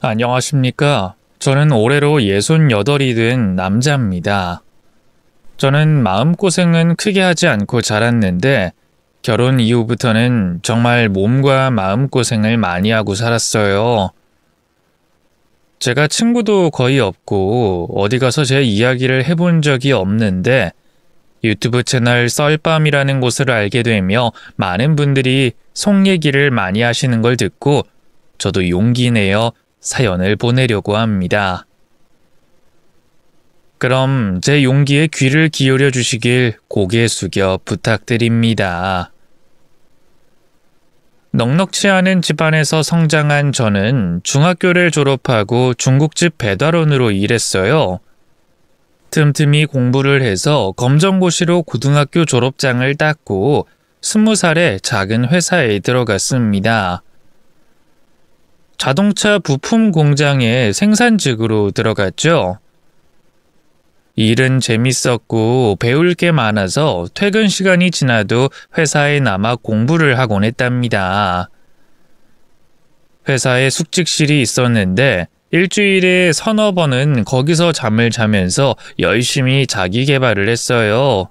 안녕하십니까. 저는 올해로 68이 된 남자입니다. 저는 마음고생은 크게 하지 않고 자랐는데 결혼 이후부터는 정말 몸과 마음고생을 많이 하고 살았어요. 제가 친구도 거의 없고 어디 가서 제 이야기를 해본 적이 없는데 유튜브 채널 썰밤이라는 곳을 알게 되며 많은 분들이 속 얘기를 많이 하시는 걸 듣고 저도 용기 내어 사연을 보내려고 합니다. 그럼 제 용기에 귀를 기울여 주시길 고개 숙여 부탁드립니다. 넉넉지 않은 집안에서 성장한 저는 중학교를 졸업하고 중국집 배달원으로 일했어요. 틈틈이 공부를 해서 검정고시로 고등학교 졸업장을 땄고 20살에 작은 회사에 들어갔습니다. 자동차 부품 공장에 생산직으로 들어갔죠. 일은 재밌었고 배울 게 많아서 퇴근 시간이 지나도 회사에 남아 공부를 하곤 했답니다. 회사에 숙직실이 있었는데 일주일에 서너 번은 거기서 잠을 자면서 열심히 자기 개발을 했어요.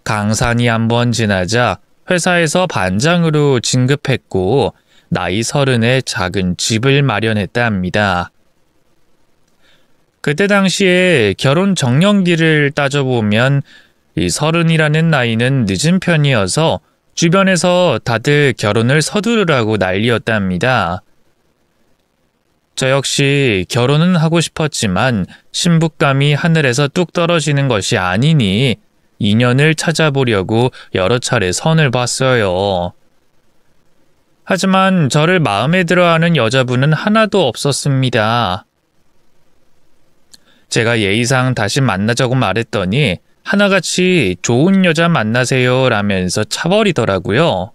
강산이 한 번 지나자 회사에서 반장으로 진급했고 나이 30에 작은 집을 마련했다 합니다. 그때 당시에 결혼 적령기를 따져보면 이 30이라는 나이는 늦은 편이어서 주변에서 다들 결혼을 서두르라고 난리였답니다. 저 역시 결혼은 하고 싶었지만 신부감이 하늘에서 뚝 떨어지는 것이 아니니 인연을 찾아보려고 여러 차례 선을 봤어요. 하지만 저를 마음에 들어하는 여자분은 하나도 없었습니다. 제가 예의상 다시 만나자고 말했더니 하나같이 좋은 여자 만나세요 라면서 차버리더라고요.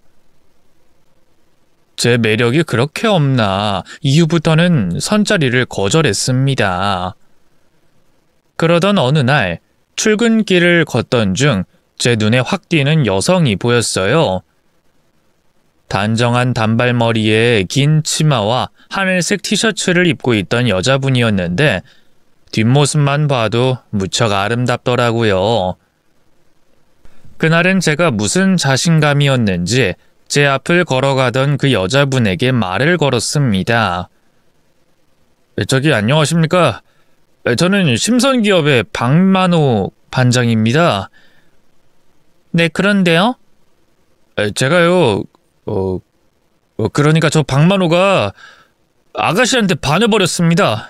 제 매력이 그렇게 없나 이후부터는 선자리를 거절했습니다. 그러던 어느 날 출근길을 걷던 중 제 눈에 확 띄는 여성이 보였어요. 단정한 단발머리에 긴 치마와 하늘색 티셔츠를 입고 있던 여자분이었는데 뒷모습만 봐도 무척 아름답더라고요. 그날은 제가 무슨 자신감이었는지 제 앞을 걸어가던 그 여자분에게 말을 걸었습니다. 저기 안녕하십니까? 저는 심선기업의 박만호 반장입니다. 네, 그런데요? 제가요, 그러니까 저 박만호가 아가씨한테 반해버렸습니다.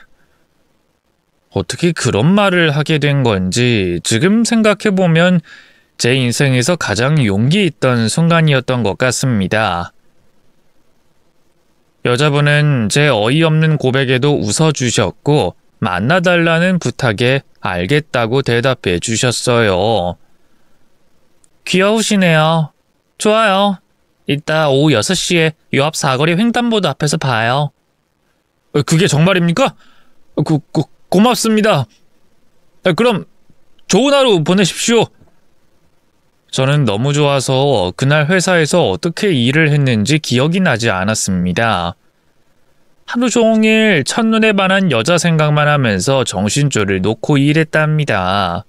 어떻게 그런 말을 하게 된 건지 지금 생각해보면 제 인생에서 가장 용기 있던 순간이었던 것 같습니다. 여자분은 제 어이없는 고백에도 웃어주셨고 만나달라는 부탁에 알겠다고 대답해 주셨어요. 귀여우시네요. 좋아요. 이따 오후 6시에 요 앞 사거리 횡단보도 앞에서 봐요. 그게 정말입니까? 고맙습니다. 그럼 좋은 하루 보내십시오. 저는 너무 좋아서 그날 회사에서 어떻게 일을 했는지 기억이 나지 않았습니다. 하루 종일 첫눈에 반한 여자 생각만 하면서 정신줄을 놓고 일했답니다.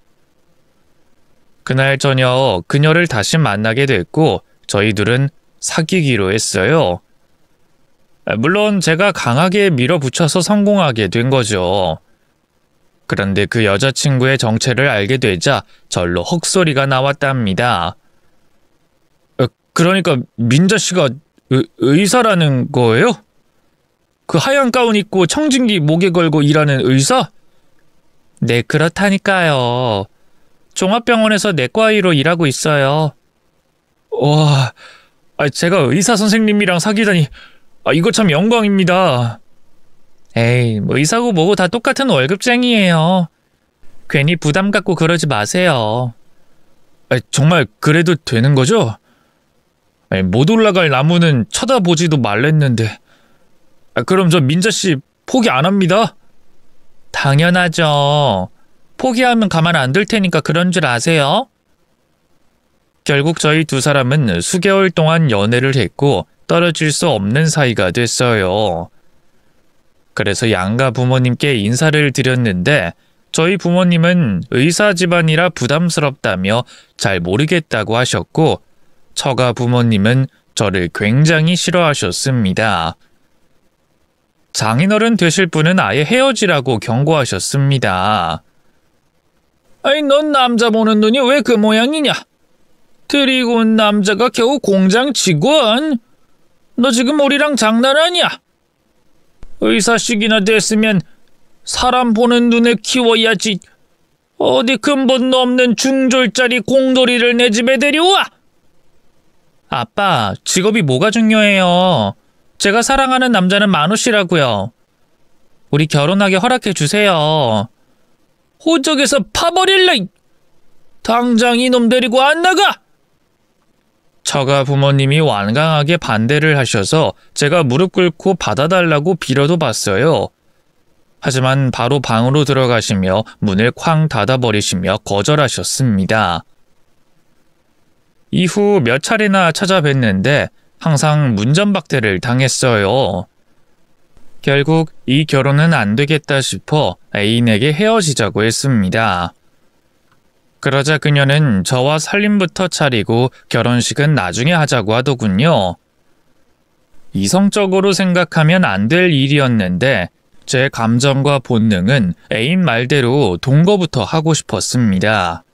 그날 저녁 그녀를 다시 만나게 됐고 저희 둘은 사귀기로 했어요. 물론 제가 강하게 밀어붙여서 성공하게 된 거죠. 그런데 그 여자친구의 정체를 알게 되자 절로 헉소리가 나왔답니다. 그러니까 민자 씨가 의사라는 거예요? 그 하얀 가운 입고 청진기 목에 걸고 일하는 의사? 네, 그렇다니까요. 종합병원에서 내과의로 일하고 있어요. 와, 제가 의사 선생님이랑 사귀다니 이거 참 영광입니다. 에이, 뭐 의사고 뭐고 다 똑같은 월급쟁이에요. 괜히 부담 갖고 그러지 마세요. 정말 그래도 되는 거죠? 못 올라갈 나무는 쳐다보지도 말랬는데. 그럼 저 민자씨 포기 안 합니다. 당연하죠. 포기하면 가만 안 둘 테니까 그런 줄 아세요? 결국 저희 두 사람은 수개월 동안 연애를 했고 떨어질 수 없는 사이가 됐어요. 그래서 양가 부모님께 인사를 드렸는데 저희 부모님은 의사 집안이라 부담스럽다며 잘 모르겠다고 하셨고 처가 부모님은 저를 굉장히 싫어하셨습니다. 장인어른 되실 분은 아예 헤어지라고 경고하셨습니다. 아이, 넌 남자 보는 눈이 왜 그 모양이냐? 데리고 온 남자가 겨우 공장 직원? 너 지금 우리랑 장난하냐? 의사식이나 됐으면 사람 보는 눈을 키워야지. 어디 근본도 없는 중졸짜리 공돌이를 내 집에 데려와? 아빠, 직업이 뭐가 중요해요? 제가 사랑하는 남자는 만호 씨라고요. 우리 결혼하게 허락해 주세요. 호적에서 파버릴래! 당장 이놈 데리고 안 나가! 처가 부모님이 완강하게 반대를 하셔서 제가 무릎 꿇고 받아달라고 빌어도 봤어요. 하지만 바로 방으로 들어가시며 문을 쾅 닫아버리시며 거절하셨습니다. 이후 몇 차례나 찾아뵀는데 항상 문전박대를 당했어요. 결국 이 결혼은 안 되겠다 싶어 애인에게 헤어지자고 했습니다. 그러자 그녀는 저와 살림부터 차리고 결혼식은 나중에 하자고 하더군요. 이성적으로 생각하면 안 될 일이었는데 제 감정과 본능은 애인 말대로 동거부터 하고 싶었습니다.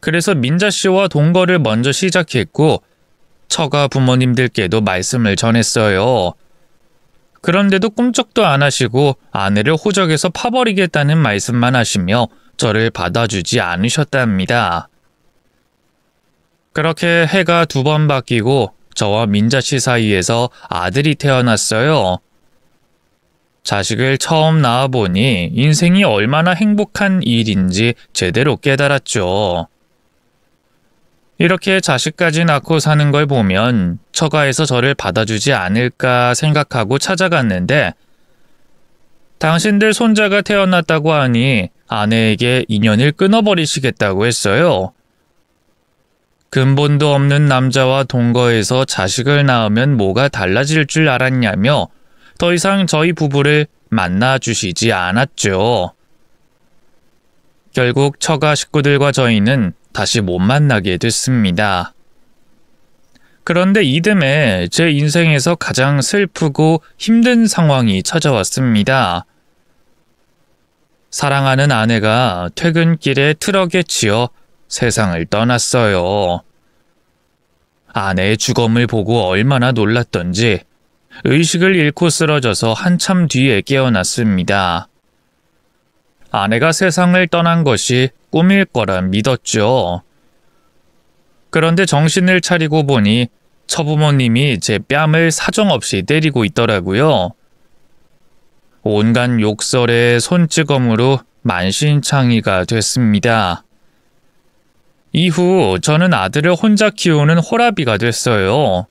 그래서 민자 씨와 동거를 먼저 시작했고 처가 부모님들께도 말씀을 전했어요. 그런데도 꿈쩍도 안 하시고 아내를 호적에서 파버리겠다는 말씀만 하시며 저를 받아주지 않으셨답니다. 그렇게 해가 2번 바뀌고 저와 민자 씨 사이에서 아들이 태어났어요. 자식을 처음 낳아보니 인생이 얼마나 행복한 일인지 제대로 깨달았죠. 이렇게 자식까지 낳고 사는 걸 보면 처가에서 저를 받아주지 않을까 생각하고 찾아갔는데 당신들 손자가 태어났다고 하니 아내에게 인연을 끊어버리시겠다고 했어요. 근본도 없는 남자와 동거해서 자식을 낳으면 뭐가 달라질 줄 알았냐며 더 이상 저희 부부를 만나주시지 않았죠. 결국 처가 식구들과 저희는 다시 못 만나게 됐습니다. 그런데 이듬해 제 인생에서 가장 슬프고 힘든 상황이 찾아왔습니다. 사랑하는 아내가 퇴근길에 트럭에 치여 세상을 떠났어요. 아내의 죽음을 보고 얼마나 놀랐던지 의식을 잃고 쓰러져서 한참 뒤에 깨어났습니다. 아내가 세상을 떠난 것이 꿈일 거라 믿었죠. 그런데 정신을 차리고 보니 처부모님이 제 뺨을 사정없이 때리고 있더라고요. 온갖 욕설에 손찌검으로 만신창이가 됐습니다. 이후 저는 아들을 혼자 키우는 호라비가 됐어요.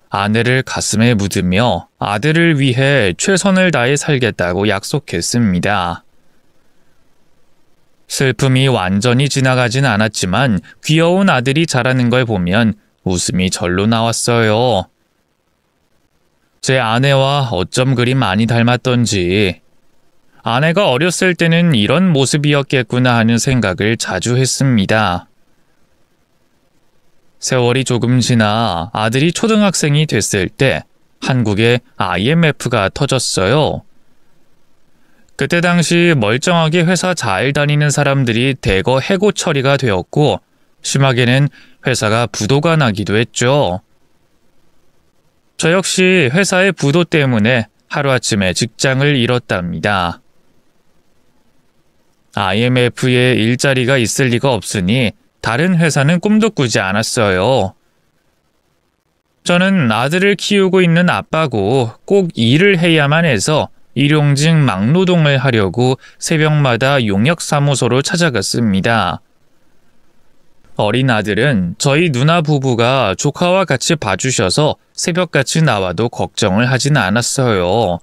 아내를 가슴에 묻으며 아들을 위해 최선을 다해 살겠다고 약속했습니다. 슬픔이 완전히 지나가진 않았지만 귀여운 아들이 자라는 걸 보면 웃음이 절로 나왔어요. 제 아내와 어쩜 그리 많이 닮았던지 아내가 어렸을 때는 이런 모습이었겠구나 하는 생각을 자주 했습니다. 세월이 조금 지나 아들이 초등학생이 됐을 때 한국에 IMF가 터졌어요. 그때 당시 멀쩡하게 회사 잘 다니는 사람들이 대거 해고 처리가 되었고 심하게는 회사가 부도가 나기도 했죠. 저 역시 회사의 부도 때문에 하루아침에 직장을 잃었답니다. IMF에 일자리가 있을 리가 없으니 다른 회사는 꿈도 꾸지 않았어요. 저는 아들을 키우고 있는 아빠고 꼭 일을 해야만 해서 일용직 막노동을 하려고 새벽마다 용역사무소로 찾아갔습니다. 어린 아들은 저희 누나 부부가 조카와 같이 봐주셔서 새벽같이 나와도 걱정을 하진 않았어요.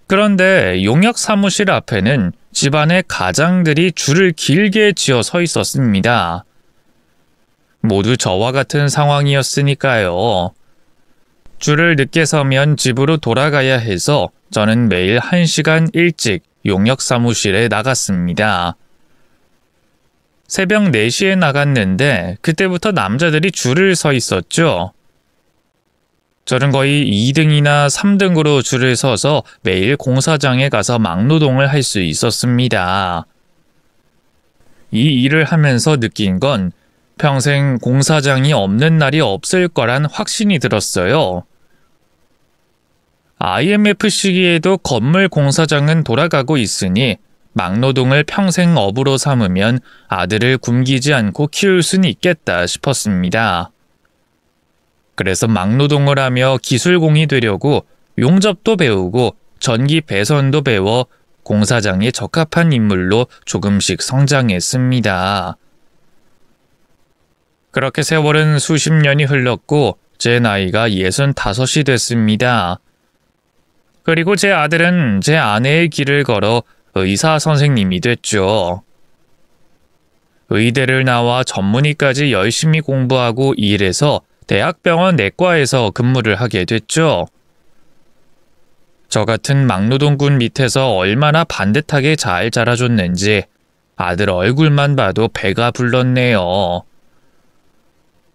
그런데 용역사무실 앞에는 집안의 가장들이 줄을 길게 지어 서 있었습니다. 모두 저와 같은 상황이었으니까요. 줄을 늦게 서면 집으로 돌아가야 해서 저는 매일 1시간 일찍 용역 사무실에 나갔습니다. 새벽 4시에 나갔는데 그때부터 남자들이 줄을 서 있었죠. 저는 거의 2등이나 3등으로 줄을 서서 매일 공사장에 가서 막노동을 할 수 있었습니다. 이 일을 하면서 느낀 건 평생 공사장이 없는 날이 없을 거란 확신이 들었어요. IMF 시기에도 건물 공사장은 돌아가고 있으니 막노동을 평생 업으로 삼으면 아들을 굶기지 않고 키울 수는 있겠다 싶었습니다. 그래서 막노동을 하며 기술공이 되려고 용접도 배우고 전기 배선도 배워 공사장에 적합한 인물로 조금씩 성장했습니다. 그렇게 세월은 수십 년이 흘렀고 제 나이가 65이 됐습니다. 그리고 제 아들은 제 아내의 길을 걸어 의사 선생님이 됐죠. 의대를 나와 전문의까지 열심히 공부하고 일해서 대학병원 내과에서 근무를 하게 됐죠. 저 같은 막노동꾼 밑에서 얼마나 반듯하게 잘 자라줬는지 아들 얼굴만 봐도 배가 불렀네요.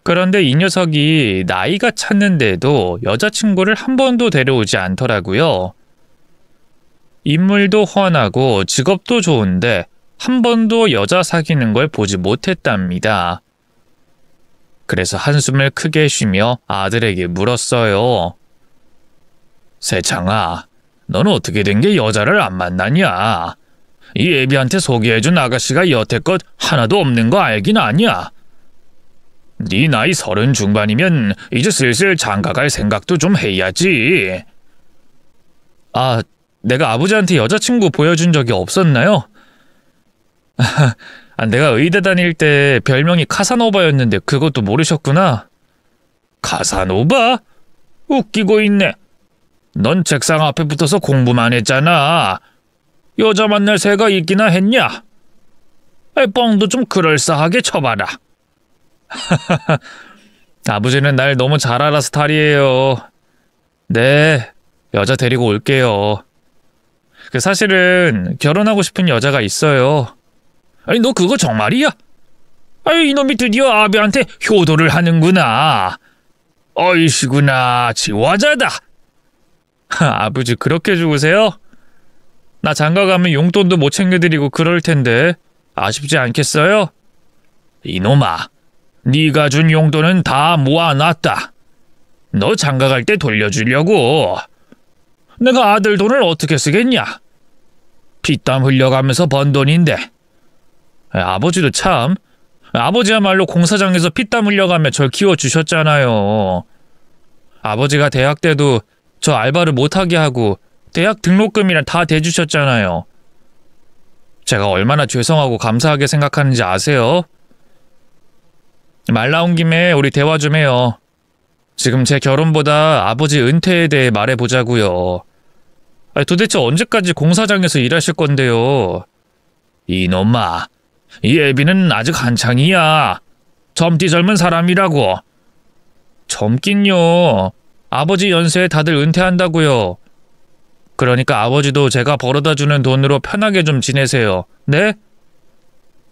그런데 이 녀석이 나이가 찼는데도 여자친구를 한 번도 데려오지 않더라고요. 인물도 훤하고 직업도 좋은데 한 번도 여자 사귀는 걸 보지 못했답니다. 그래서 한숨을 크게 쉬며 아들에게 물었어요. 세창아, 넌 어떻게 된 게 여자를 안 만나냐? 이 애비한테 소개해준 아가씨가 여태껏 하나도 없는 거 알긴 아냐? 네 나이 30 중반이면 이제 슬슬 장가갈 생각도 좀 해야지. 아, 내가 아버지한테 여자친구 보여준 적이 없었나요? 내가 의대 다닐 때 별명이 카사노바였는데 그것도 모르셨구나. 카사노바? 웃기고 있네. 넌 책상 앞에 붙어서 공부만 했잖아. 여자 만날 새가 있기나 했냐? 뻥도 좀 그럴싸하게 쳐봐라. 아버지는 날 너무 잘 알아 스타일이에요. 네, 여자 데리고 올게요. 사실은 결혼하고 싶은 여자가 있어요. 아니, 너 그거 정말이야? 아이, 이놈이 드디어 아비한테 효도를 하는구나. 어이시구나, 지화자다. 아버지 그렇게 죽으세요? 나 장가가면 용돈도 못 챙겨드리고 그럴 텐데 아쉽지 않겠어요? 이놈아, 네가 준 용돈은 다 모아놨다. 너 장가갈 때 돌려주려고. 내가 아들 돈을 어떻게 쓰겠냐? 피땀 흘려가면서 번 돈인데. 아버지도 참, 아버지야말로 공사장에서 피땀 흘려가며 절 키워주셨잖아요. 아버지가 대학 때도 저 알바를 못하게 하고 대학 등록금이랑 다 대주셨잖아요. 제가 얼마나 죄송하고 감사하게 생각하는지 아세요? 말 나온 김에 우리 대화 좀 해요. 지금 제 결혼보다 아버지 은퇴에 대해 말해보자고요. 도대체 언제까지 공사장에서 일하실 건데요? 이놈아, 이 애비는 아직 한창이야. 젊디 젊은 사람이라고. 젊긴요. 아버지 연세에 다들 은퇴한다고요. 그러니까 아버지도 제가 벌어다주는 돈으로 편하게 좀 지내세요. 네?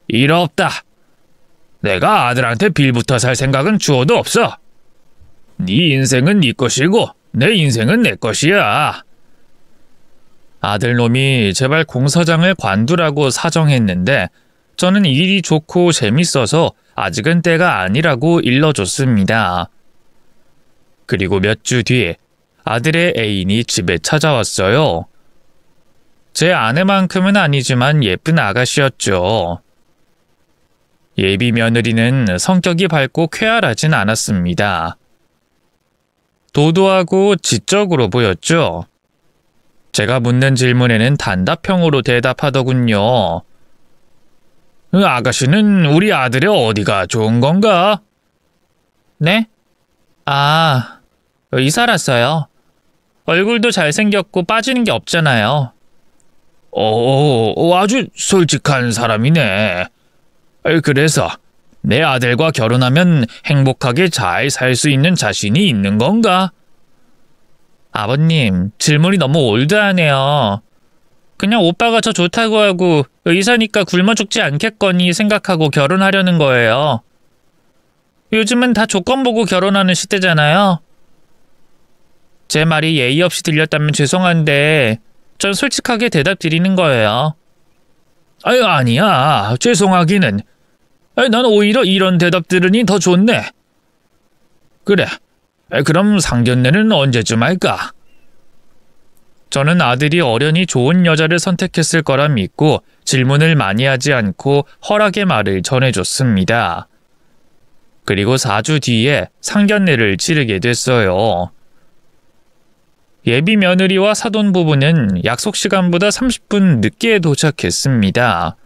일 없다. 내가 아들한테 빌부터 살 생각은 주어도 없어. 네 인생은 네 것이고 내 인생은 내 것이야. 아들놈이 제발 공사장을 관두라고 사정했는데 저는 일이 좋고 재밌어서 아직은 때가 아니라고 일러줬습니다. 그리고 몇 주 뒤에 아들의 애인이 집에 찾아왔어요. 제 아내만큼은 아니지만 예쁜 아가씨였죠. 예비 며느리는 성격이 밝고 쾌활하진 않았습니다. 도도하고 지적으로 보였죠. 제가 묻는 질문에는 단답형으로 대답하더군요. 아가씨는 우리 아들의 어디가 좋은 건가? 네? 이사 왔어요. 얼굴도 잘생겼고 빠지는 게 없잖아요. 아주 솔직한 사람이네. 그래서 내 아들과 결혼하면 행복하게 잘 살 수 있는 자신이 있는 건가? 아버님, 질문이 너무 올드하네요. 그냥 오빠가 저 좋다고 하고 의사니까 굶어 죽지 않겠거니 생각하고 결혼하려는 거예요. 요즘은 다 조건 보고 결혼하는 시대잖아요. 제 말이 예의 없이 들렸다면 죄송한데 전 솔직하게 대답 드리는 거예요. 아유, 아니야. 죄송하기는. 난 오히려 이런 대답 들으니 더 좋네. 그래. 그럼 상견례는 언제쯤 할까? 저는 아들이 어련히 좋은 여자를 선택했을 거라 믿고 질문을 많이 하지 않고 허락의 말을 전해줬습니다. 그리고 4주 뒤에 상견례를 치르게 됐어요. 예비 며느리와 사돈 부부는 약속 시간보다 30분 늦게 도착했습니다.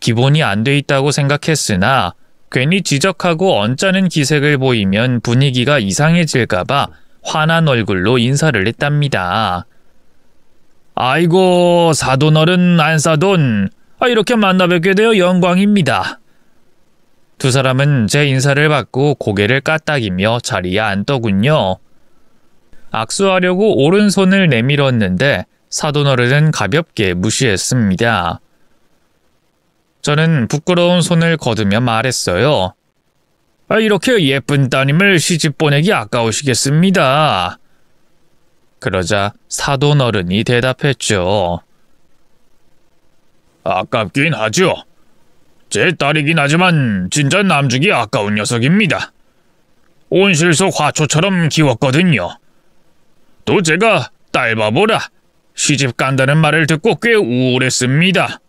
기본이 안 돼 있다고 생각했으나 괜히 지적하고 언짢은 기색을 보이면 분위기가 이상해질까봐 화난 얼굴로 인사를 했답니다. 아이고, 사돈어른 안사돈. 이렇게 만나 뵙게 되어 영광입니다. 두 사람은 제 인사를 받고 고개를 까딱이며 자리에 앉더군요. 악수하려고 오른손을 내밀었는데 사돈어른은 가볍게 무시했습니다. 저는 부끄러운 손을 거두며 말했어요. 이렇게 예쁜 따님을 시집 보내기 아까우시겠습니다. 그러자 사돈어른이 대답했죠. 아깝긴 하죠. 제 딸이긴 하지만 진짜 남주기 아까운 녀석입니다. 온실 속 화초처럼 키웠거든요. 또 제가 딸 바보라 시집 간다는 말을 듣고 꽤 우울했습니다.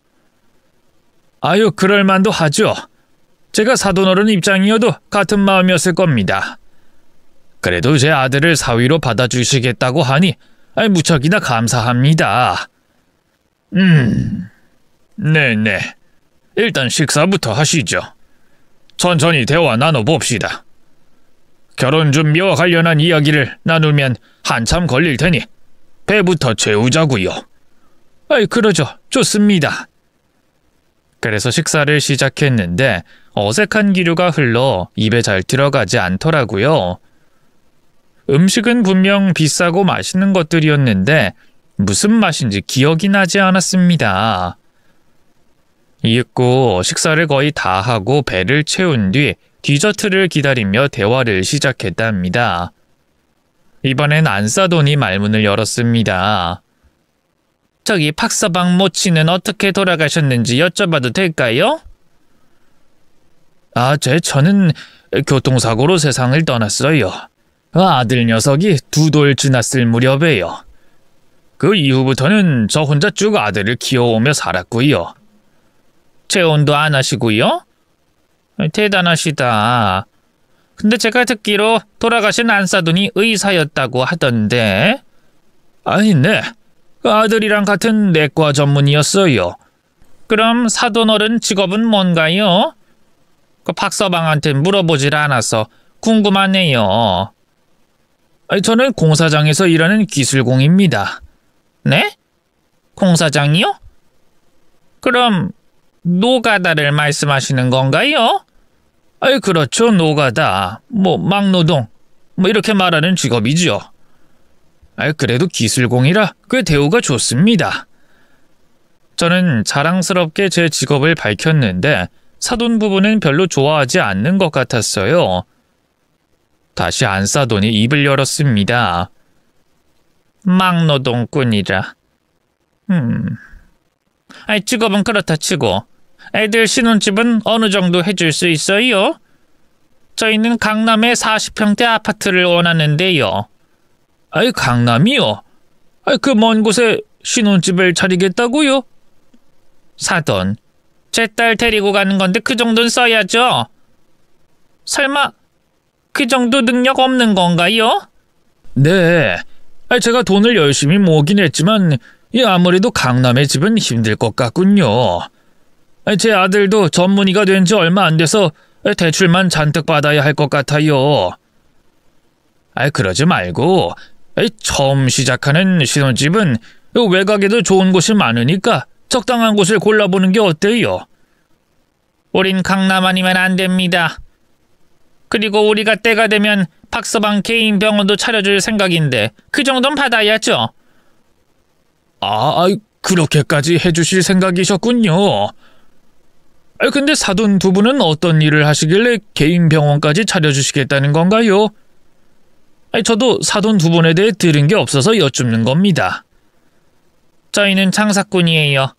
아유, 그럴만도 하죠. 제가 사돈어른 입장이어도 같은 마음이었을 겁니다. 그래도 제 아들을 사위로 받아주시겠다고 하니 무척이나 감사합니다. 네네. 일단 식사부터 하시죠. 천천히 대화 나눠봅시다. 결혼 준비와 관련한 이야기를 나누면 한참 걸릴 테니 배부터 채우자고요. 그러죠. 좋습니다. 그래서 식사를 시작했는데 어색한 기류가 흘러 입에 잘 들어가지 않더라고요. 음식은 분명 비싸고 맛있는 것들이었는데 무슨 맛인지 기억이 나지 않았습니다. 이윽고 식사를 거의 다 하고 배를 채운 뒤 디저트를 기다리며 대화를 시작했답니다. 이번엔 안사돈이 말문을 열었습니다. 저기 박서방 모친은 어떻게 돌아가셨는지 여쭤봐도 될까요? 저는 교통사고로 세상을 떠났어요. 아들 녀석이 2돌 지났을 무렵에요. 그 이후부터는 저 혼자 쭉 아들을 키워오며 살았고요. 재혼도 안 하시고요? 대단하시다. 근데 제가 듣기로 돌아가신 안사돈이 의사였다고 하던데. 네. 아들이랑 같은 내과 전문의였어요. 그럼 사돈어른 직업은 뭔가요? 그 박서방한테 물어보질 않아서 궁금하네요. 저는 공사장에서 일하는 기술공입니다. 네? 공사장이요? 그럼 노가다를 말씀하시는 건가요? 그렇죠. 노가다. 막노동. 이렇게 말하는 직업이죠. 그래도 기술공이라 꽤 대우가 좋습니다. 저는 자랑스럽게 제 직업을 밝혔는데 사돈 부부는 별로 좋아하지 않는 것 같았어요. 다시 안사돈이 입을 열었습니다. 막노동꾼이라. 직업은 그렇다 치고 애들 신혼집은 어느 정도 해줄 수 있어요? 저희는 강남에 40평대 아파트를 원하는데요. 강남이요? 그 먼 곳에 신혼집을 차리겠다고요? 사돈, 제 딸 데리고 가는 건데 그 정도는 써야죠. 설마 그 정도 능력 없는 건가요? 네, 제가 돈을 열심히 모으긴 했지만 아무래도 강남의 집은 힘들 것 같군요. 제 아들도 전문의가 된 지 얼마 안 돼서 대출만 잔뜩 받아야 할 것 같아요. 그러지 말고 처음 시작하는 신혼집은 외곽에도 좋은 곳이 많으니까 적당한 곳을 골라보는 게 어때요? 우린 강남 아니면 안 됩니다. 그리고 우리가 때가 되면 박서방 개인 병원도 차려줄 생각인데 그 정도는 받아야죠. 그렇게까지 해주실 생각이셨군요. 근데 사돈 두 분은 어떤 일을 하시길래 개인 병원까지 차려주시겠다는 건가요? 저도 사돈 두 분에 대해 들은 게 없어서 여쭙는 겁니다. 저희는 장사꾼이에요.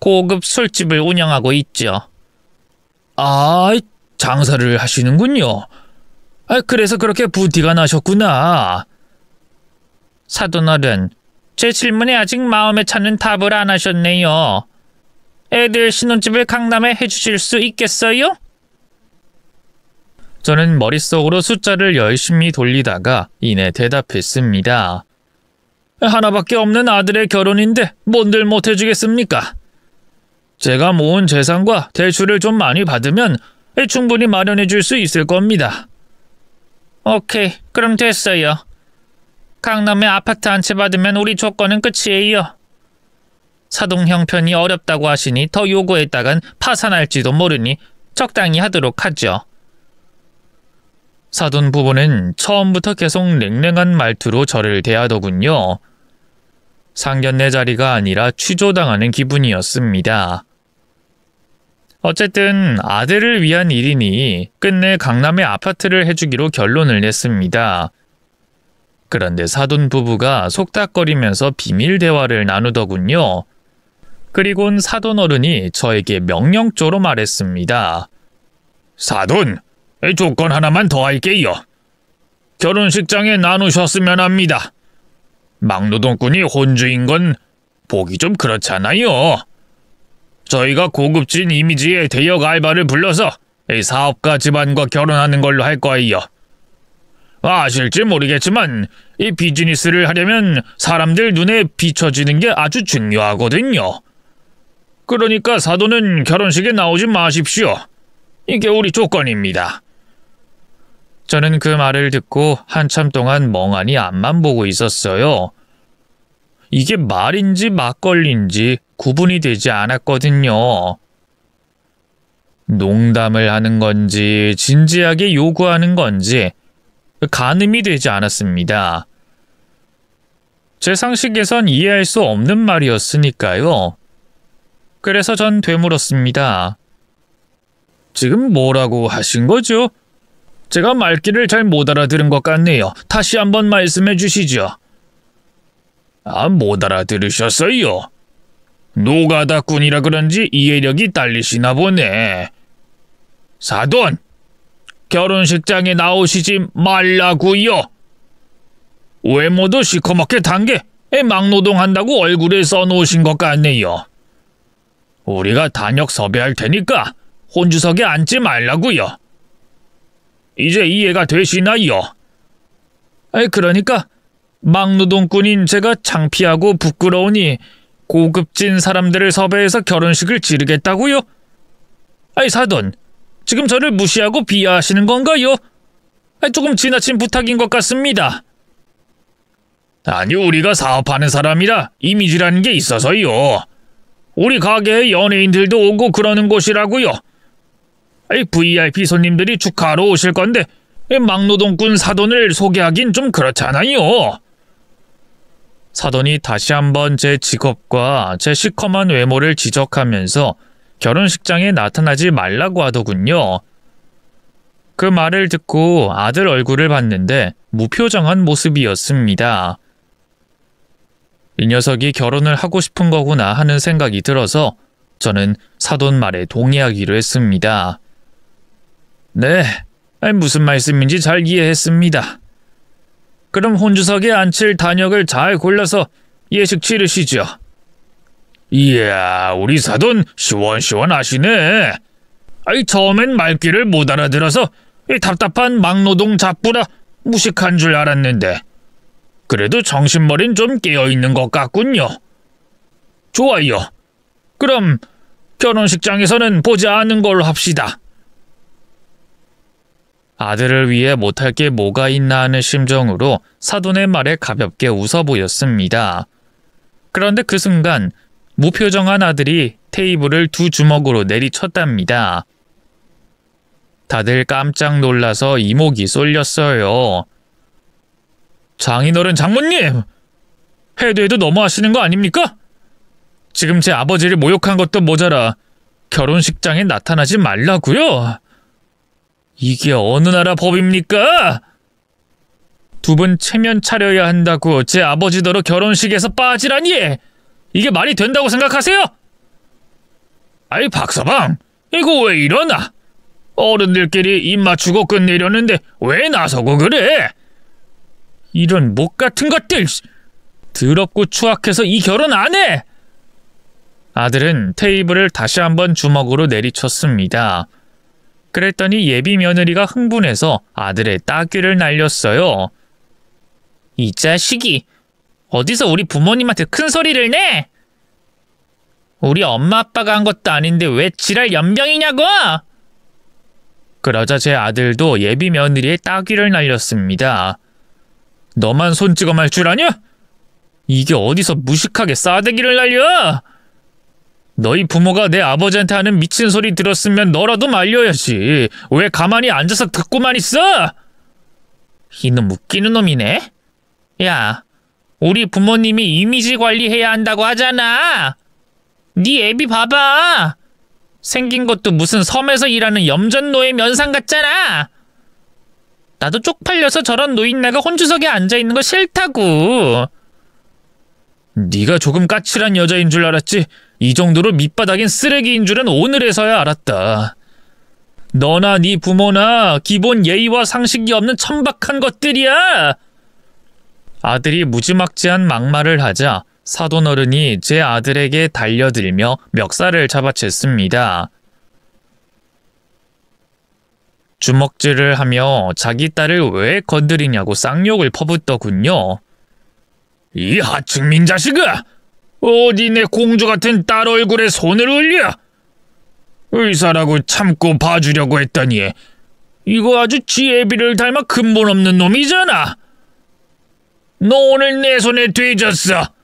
고급 술집을 운영하고 있죠. 장사를 하시는군요. 그래서 그렇게 부티가 나셨구나. 사돈어른, 제 질문에 아직 마음에 차는 답을 안 하셨네요. 애들 신혼집을 강남에 해주실 수 있겠어요? 저는 머릿속으로 숫자를 열심히 돌리다가 이내 대답했습니다. 하나밖에 없는 아들의 결혼인데 뭔들 못해주겠습니까? 제가 모은 재산과 대출을 좀 많이 받으면 충분히 마련해줄 수 있을 겁니다. 오케이, 그럼 됐어요. 강남에 아파트 한 채 받으면 우리 조건은 끝이에요. 사돈 형편이 어렵다고 하시니 더 요구했다간 파산할지도 모르니 적당히 하도록 하죠. 사돈 부부는 처음부터 계속 냉랭한 말투로 저를 대하더군요. 상견례 자리가 아니라 취조당하는 기분이었습니다. 어쨌든 아들을 위한 일이니 끝내 강남에 아파트를 해주기로 결론을 냈습니다. 그런데 사돈 부부가 속닥거리면서 비밀 대화를 나누더군요. 그리곤 사돈 어른이 저에게 명령조로 말했습니다. 사돈, 조건 하나만 더 할게요. 결혼식장에 나누셨으면 합니다. 막노동꾼이 혼주인 건 보기 좀 그렇잖아요. 저희가 고급진 이미지의 대역 알바를 불러서 사업가 집안과 결혼하는 걸로 할 거예요. 아실지 모르겠지만 이 비즈니스를 하려면 사람들 눈에 비춰지는 게 아주 중요하거든요. 그러니까 사돈은 결혼식에 나오지 마십시오. 이게 우리 조건입니다. 저는 그 말을 듣고 한참 동안 멍하니 앞만 보고 있었어요. 이게 말인지 막걸리인지 구분이 되지 않았거든요. 농담을 하는 건지 진지하게 요구하는 건지 가늠이 되지 않았습니다. 제 상식에선 이해할 수 없는 말이었으니까요. 그래서 전 되물었습니다. 지금 뭐라고 하신 거죠? 제가 말귀를 잘 못 알아들은 것 같네요. 다시 한번 말씀해 주시죠. 못 알아들으셨어요? 노가다꾼이라 그런지 이해력이 딸리시나 보네. 사돈! 결혼식장에 나오시지 말라고요. 외모도 시커멓게 단게 막노동한다고 얼굴에 써놓으신 것 같네요. 우리가 단역 섭외할 테니까 혼주석에 앉지 말라고요. 이제 이해가 되시나요? 그러니까 막노동꾼인 제가 창피하고 부끄러우니 고급진 사람들을 섭외해서 결혼식을 치르겠다고요? 사돈, 지금 저를 무시하고 비하하시는 건가요? 조금 지나친 부탁인 것 같습니다. 아니, 우리가 사업하는 사람이라 이미지라는 게 있어서요. 우리 가게에 연예인들도 오고 그러는 곳이라고요. VIP 손님들이 축하하러 오실 건데 막노동꾼 사돈을 소개하긴 좀 그렇잖아요. 사돈이 다시 한번 제 직업과 제 시커먼 외모를 지적하면서 결혼식장에 나타나지 말라고 하더군요. 그 말을 듣고 아들 얼굴을 봤는데 무표정한 모습이었습니다. 이 녀석이 결혼을 하고 싶은 거구나 하는 생각이 들어서 저는 사돈 말에 동의하기로 했습니다. 네, 무슨 말씀인지 잘 이해했습니다. 그럼 혼주석에 앉힐 단역을 잘 골라서 예식 치르시죠. 이야, 우리 사돈 시원시원하시네. 처음엔 말귀를 못 알아들어서 답답한 막노동 잡부라 무식한 줄 알았는데 그래도 정신머리는 좀 깨어있는 것 같군요. 좋아요. 그럼 결혼식장에서는 보지 않는 걸로 합시다. 아들을 위해 못할 게 뭐가 있나 하는 심정으로 사돈의 말에 가볍게 웃어 보였습니다. 그런데 그 순간 무표정한 아들이 테이블을 두 주먹으로 내리쳤답니다. 다들 깜짝 놀라서 이목이 쏠렸어요. 장인어른 장모님! 해도 너무하시는 거 아닙니까? 지금 제 아버지를 모욕한 것도 모자라 결혼식장에 나타나지 말라고요? 이게 어느 나라 법입니까? 두 분 체면 차려야 한다고 제 아버지더러 결혼식에서 빠지라니! 이게 말이 된다고 생각하세요? 아이 박서방, 이거 왜 이러나? 어른들끼리 입 맞추고 끝내려는데 왜 나서고 그래? 이런 목 같은 것들! 더럽고 추악해서 이 결혼 안 해! 아들은 테이블을 다시 한번 주먹으로 내리쳤습니다. 그랬더니 예비 며느리가 흥분해서 아들의 따귀를 날렸어요. 이 자식이 어디서 우리 부모님한테 큰 소리를 내? 우리 엄마 아빠가 한 것도 아닌데 왜 지랄 연병이냐고! 그러자 제 아들도 예비 며느리의 따귀를 날렸습니다. 너만 손찌검 할 줄 아냐? 이게 어디서 무식하게 싸대기를 날려? 너희 부모가 내 아버지한테 하는 미친 소리 들었으면 너라도 말려야지. 왜 가만히 앉아서 듣고만 있어? 이놈 웃기는 놈이네. 야, 우리 부모님이 이미지 관리해야 한다고 하잖아. 네 애비 봐봐. 생긴 것도 무슨 섬에서 일하는 염전노예 면상 같잖아. 나도 쪽팔려서 저런 노인네가 혼주석에 앉아있는 거 싫다고. 네가 조금 까칠한 여자인 줄 알았지 이 정도로 밑바닥인 쓰레기인 줄은 오늘에서야 알았다. 너나 네 부모나 기본 예의와 상식이 없는 천박한 것들이야. 아들이 무지막지한 막말을 하자 사돈어른이 제 아들에게 달려들며 멱살을 잡아챘습니다. 주먹질을 하며 자기 딸을 왜 건드리냐고 쌍욕을 퍼붓더군요. 이 하층민 자식아! 어디 내 공주 같은 딸 얼굴에 손을 올려? 의사라고 참고 봐주려고 했더니 이거 아주 지 애비를 닮아 근본 없는 놈이잖아. 너 오늘 내 손에 뒤졌어.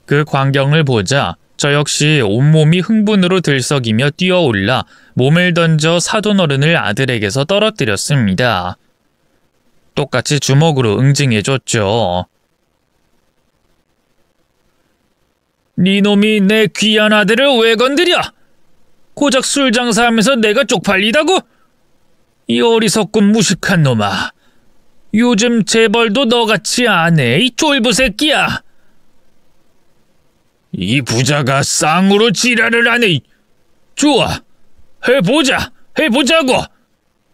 그 광경을 보자 저 역시 온몸이 흥분으로 들썩이며 뛰어올라 몸을 던져 사돈어른을 아들에게서 떨어뜨렸습니다. 똑같이 주먹으로 응징해줬죠. 네 놈이 내 귀한 아들을 왜 건드려? 고작 술 장사하면서 내가 쪽팔리다고? 이 어리석고 무식한 놈아. 요즘 재벌도 너같이 안 해, 이 쫄부 새끼야. 이 부자가 쌍으로 지랄을 하네. 좋아, 해보자고.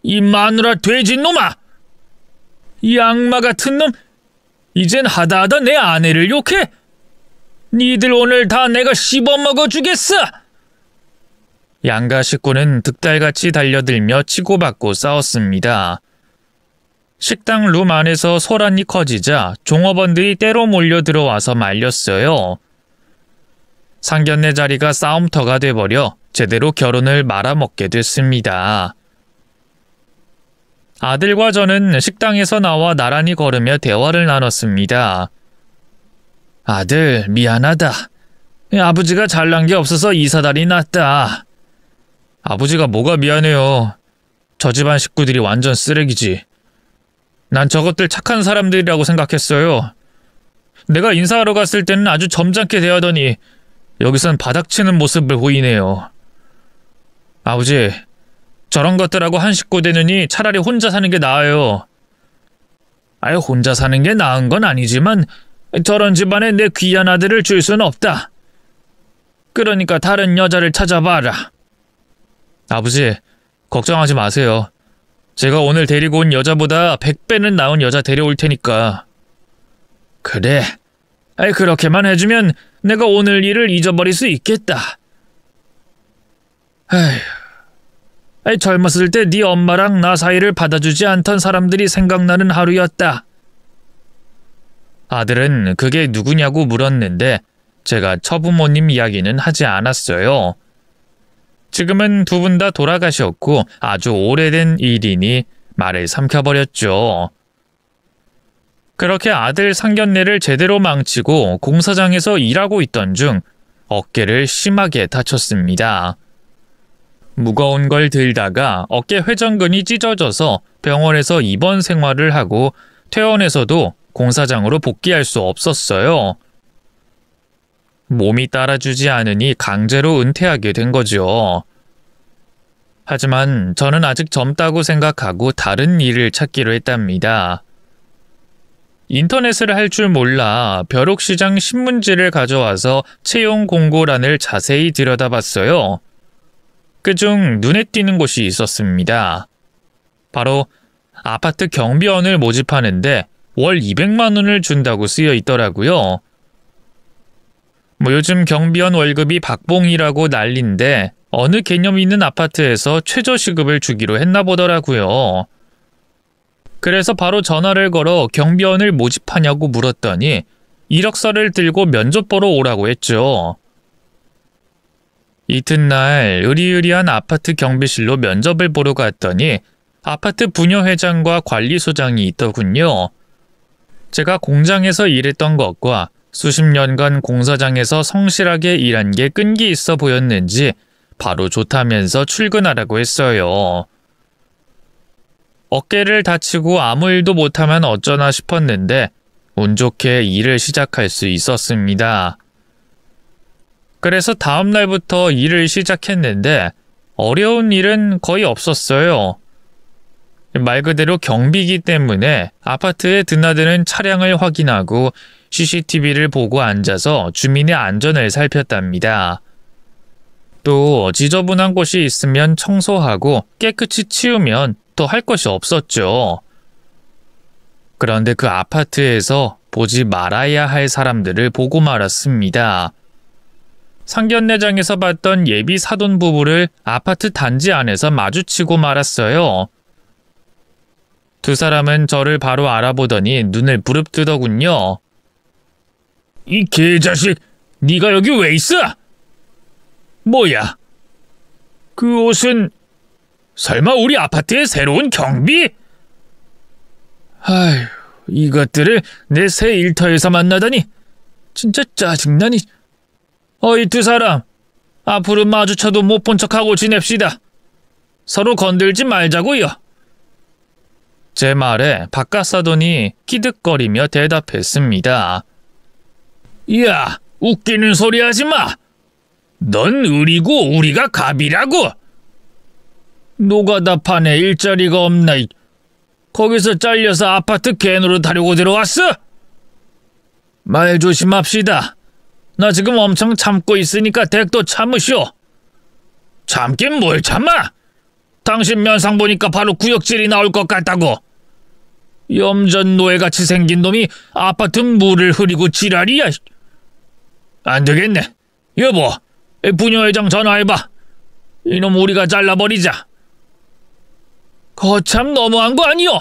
이 마누라 돼지놈아. 이 악마 같은 놈, 이젠 하다하다 내 아내를 욕해? 니들 오늘 다 내가 씹어먹어주겠어! 양가 식구는 득달같이 달려들며 치고받고 싸웠습니다. 식당 룸 안에서 소란이 커지자 종업원들이 때로 몰려 들어와서 말렸어요. 상견례 자리가 싸움터가 돼버려 제대로 결혼을 말아먹게 됐습니다. 아들과 저는 식당에서 나와 나란히 걸으며 대화를 나눴습니다. 아들, 미안하다. 아버지가 잘난 게 없어서 이사달이 났다. 아버지가 뭐가 미안해요. 저 집안 식구들이 완전 쓰레기지. 난 저것들 착한 사람들이라고 생각했어요. 내가 인사하러 갔을 때는 아주 점잖게 대하더니 여기선 바닥치는 모습을 보이네요. 아버지, 저런 것들하고 한 식구 되느니 차라리 혼자 사는 게 나아요. 아예 혼자 사는 게 나은 건 아니지만 저런 집안에 내 귀한 아들을 줄 수는 없다. 그러니까 다른 여자를 찾아봐라. 아버지, 걱정하지 마세요. 제가 오늘 데리고 온 여자보다 100배는 나은 여자 데려올 테니까. 그래. 그렇게만 해주면 내가 오늘 일을 잊어버릴 수 있겠다. 젊었을 때 네 엄마랑 나 사이를 받아주지 않던 사람들이 생각나는 하루였다. 아들은 그게 누구냐고 물었는데 제가 처부모님 이야기는 하지 않았어요. 지금은 두 분 다 돌아가셨고 아주 오래된 일이니 말을 삼켜버렸죠. 그렇게 아들 상견례를 제대로 망치고 공사장에서 일하고 있던 중 어깨를 심하게 다쳤습니다. 무거운 걸 들다가 어깨 회전근이 찢어져서 병원에서 입원 생활을 하고 퇴원해서도 공사장으로 복귀할 수 없었어요. 몸이 따라주지 않으니 강제로 은퇴하게 된 거죠. 하지만 저는 아직 젊다고 생각하고 다른 일을 찾기로 했답니다. 인터넷을 할 줄 몰라 벼룩시장 신문지를 가져와서 채용 공고란을 자세히 들여다봤어요. 그중 눈에 띄는 곳이 있었습니다. 바로 아파트 경비원을 모집하는데 월 200만 원을 준다고 쓰여 있더라고요. 요즘 경비원 월급이 박봉이라고 난린데 어느 개념 있는 아파트에서 최저시급을 주기로 했나 보더라고요. 그래서 바로 전화를 걸어 경비원을 모집하냐고 물었더니 이력서를 들고 면접 보러 오라고 했죠. 이튿날 으리으리한 아파트 경비실로 면접을 보러 갔더니 아파트 부녀회장과 관리소장이 있더군요. 제가 공장에서 일했던 것과 수십 년간 공사장에서 성실하게 일한 게 끈기 있어 보였는지 바로 좋다면서 출근하라고 했어요. 어깨를 다치고 아무 일도 못하면 어쩌나 싶었는데 운 좋게 일을 시작할 수 있었습니다. 그래서 다음 날부터 일을 시작했는데 어려운 일은 거의 없었어요. 말 그대로 경비이기 때문에 아파트에 드나드는 차량을 확인하고 CCTV를 보고 앉아서 주민의 안전을 살폈답니다. 또 지저분한 곳이 있으면 청소하고 깨끗이 치우면 더 할 것이 없었죠. 그런데 그 아파트에서 보지 말아야 할 사람들을 보고 말았습니다. 상견례장에서 봤던 예비 사돈 부부를 아파트 단지 안에서 마주치고 말았어요. 두 사람은 저를 바로 알아보더니 눈을 부릅뜨더군요. 이 개자식, 네가 여기 왜 있어? 뭐야? 그 옷은 설마 우리 아파트의 새로운 경비? 아휴, 이것들을 내 새 일터에서 만나다니 진짜 짜증나니. 이 두 사람, 앞으로 마주쳐도 못 본 척하고 지냅시다. 서로 건들지 말자고요. 제 말에 바깥사돈이 키득거리며 대답했습니다. 야, 웃기는 소리 하지 마. 넌 을이고 우리가 갑이라고. 노가다 판에 일자리가 없나. 거기서 잘려서 아파트 개노릇하려고 들어왔어? 말 조심합시다. 나 지금 엄청 참고 있으니까 댁도 참으시오. 참긴 뭘 참아? 당신 면상 보니까 바로 구역질이 나올 것 같다고. 염전 노예같이 생긴 놈이 아파트 물을 흐리고 지랄이야. 안 되겠네. 여보, 부녀회장 전화해봐. 이놈 우리가 잘라버리자. 거참 너무한 거 아니요?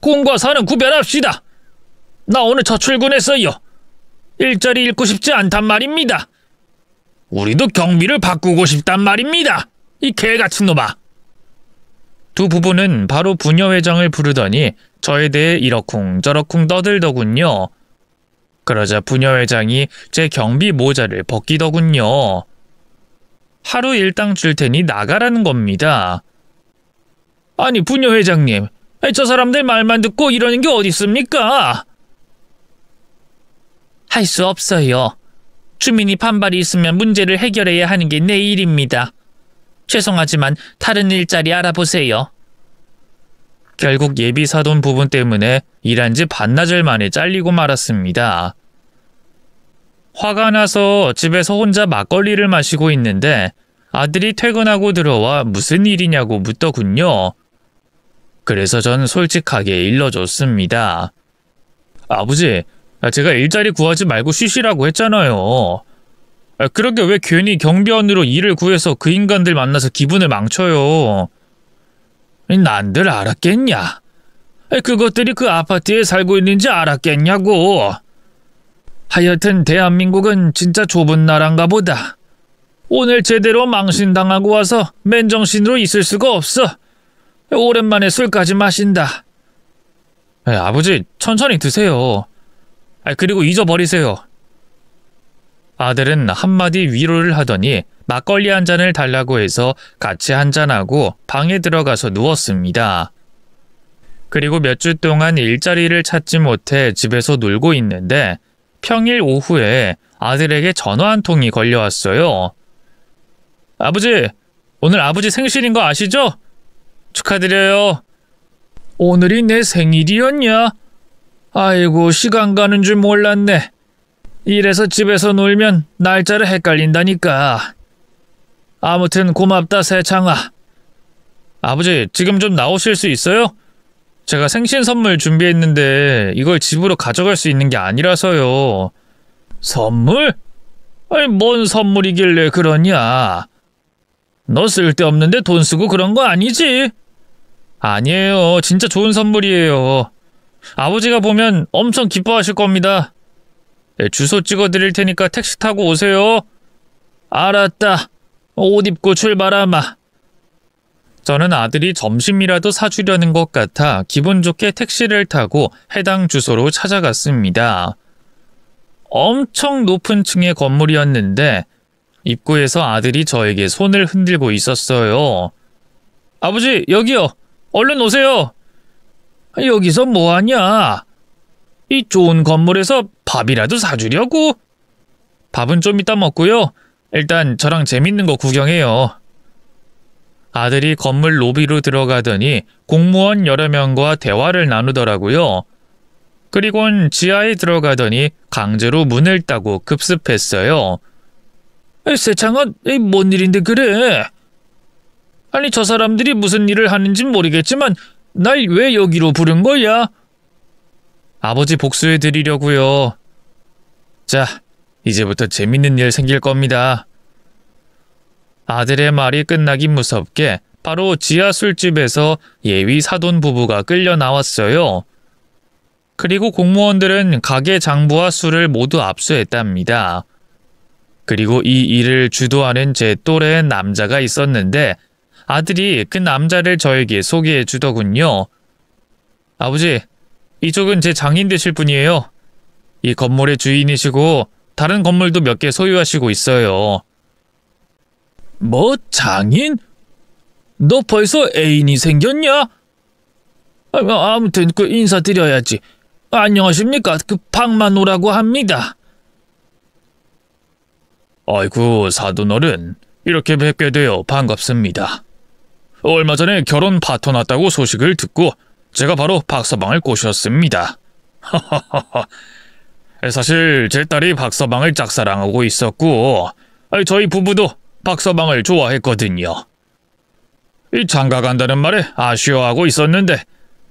공과 사는 구별합시다. 나 오늘 첫 출근했어요. 일자리 잃고 싶지 않단 말입니다. 우리도 경비를 바꾸고 싶단 말입니다. 이 개같은 놈아. 두 부부는 바로 부녀회장을 부르더니 저에 대해 이러쿵저러쿵 떠들더군요. 그러자 부녀회장이 제 경비 모자를 벗기더군요. 하루 일당 줄 테니 나가라는 겁니다. 아니 부녀회장님, 저 사람들 말만 듣고 이러는 게 어디 있습니까? 할 수 없어요. 주민이 반발이 있으면 문제를 해결해야 하는 게 내 일입니다. 죄송하지만 다른 일자리 알아보세요. 결국 예비사돈 부분 때문에 일한 지 반나절 만에 잘리고 말았습니다. 화가 나서 집에서 혼자 막걸리를 마시고 있는데 아들이 퇴근하고 들어와 무슨 일이냐고 묻더군요. 그래서 전 솔직하게 일러줬습니다. 아버지, 제가 일자리 구하지 말고 쉬시라고 했잖아요. 그러게 왜 괜히 경비원으로 일을 구해서 그 인간들 만나서 기분을 망쳐요. 난들 알았겠냐? 그것들이 그 아파트에 살고 있는지 알았겠냐고. 하여튼 대한민국은 진짜 좁은 나라인가 보다. 오늘 제대로 망신당하고 와서 맨정신으로 있을 수가 없어. 오랜만에 술까지 마신다. 아버지, 천천히 드세요. 그리고 잊어버리세요. 아들은 한마디 위로를 하더니 막걸리 한 잔을 달라고 해서 같이 한잔하고 방에 들어가서 누웠습니다. 그리고 몇 주 동안 일자리를 찾지 못해 집에서 놀고 있는데 평일 오후에 아들에게 전화 한 통이 걸려왔어요. 아버지, 오늘 아버지 생신인 거 아시죠? 축하드려요. 오늘이 내 생일이었냐? 아이고, 시간 가는 줄 몰랐네. 이래서 집에서 놀면 날짜를 헷갈린다니까. 아무튼 고맙다, 세창아. 아버지, 지금 좀 나오실 수 있어요? 제가 생신 선물 준비했는데 이걸 집으로 가져갈 수 있는 게 아니라서요. 선물? 아니, 뭔 선물이길래 그러냐? 너 쓸데없는데 돈 쓰고 그런 거 아니지? 아니에요. 진짜 좋은 선물이에요. 아버지가 보면 엄청 기뻐하실 겁니다. 네, 주소 찍어드릴 테니까 택시 타고 오세요. 알았다. 옷 입고 출발하마. 저는 아들이 점심이라도 사주려는 것 같아 기분 좋게 택시를 타고 해당 주소로 찾아갔습니다. 엄청 높은 층의 건물이었는데 입구에서 아들이 저에게 손을 흔들고 있었어요. 아버지, 여기요. 얼른 오세요. 여기서 뭐하냐? 이 좋은 건물에서 밥이라도 사주려고? 밥은 좀 이따 먹고요. 일단 저랑 재밌는 거 구경해요. 아들이 건물 로비로 들어가더니 공무원 여러 명과 대화를 나누더라고요. 그리곤 지하에 들어가더니 강제로 문을 따고 급습했어요. 세창아, 뭔 일인데 그래? 아니, 저 사람들이 무슨 일을 하는진 모르겠지만 날 왜 여기로 부른 거야? 아버지 복수해 드리려고요. 자, 이제부터 재밌는 일 생길 겁니다. 아들의 말이 끝나기 무섭게 바로 지하 술집에서 예위 사돈 부부가 끌려 나왔어요. 그리고 공무원들은 가게 장부와 술을 모두 압수했답니다. 그리고 이 일을 주도하는 제 또래의 남자가 있었는데 아들이 그 남자를 저에게 소개해 주더군요. 아버지, 이쪽은 제 장인 되실 분이에요. 이 건물의 주인이시고 다른 건물도 몇 개 소유하시고 있어요. 뭐, 장인? 너 벌써 애인이 생겼냐? 아무튼 그 인사드려야지. 안녕하십니까? 그 박만호라고 합니다. 아이고, 사돈어른. 이렇게 뵙게 되어 반갑습니다. 얼마 전에 결혼 파토 났다고 소식을 듣고 제가 바로 박서방을 꼬셨습니다. 사실 제 딸이 박서방을 짝사랑하고 있었고 저희 부부도 박서방을 좋아했거든요. 이 장가 간다는 말에 아쉬워하고 있었는데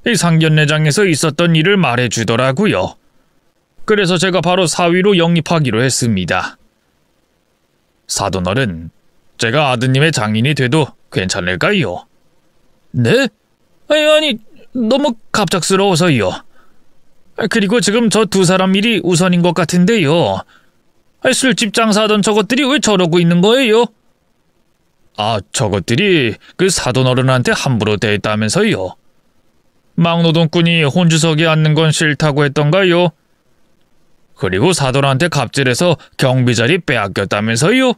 이 상견례장에서 있었던 일을 말해주더라고요. 그래서 제가 바로 사위로 영입하기로 했습니다. 사돈어른, 제가 아드님의 장인이 돼도 괜찮을까요? 네? 아니, 너무 갑작스러워서요. 그리고 지금 저 두 사람 일이 우선인 것 같은데요. 술집 장사하던 저것들이 왜 저러고 있는 거예요? 아, 저것들이 그 사돈어른한테 함부로 대했다면서요. 막노동꾼이 혼주석에 앉는 건 싫다고 했던가요? 그리고 사돈한테 갑질해서 경비 자리 빼앗겼다면서요?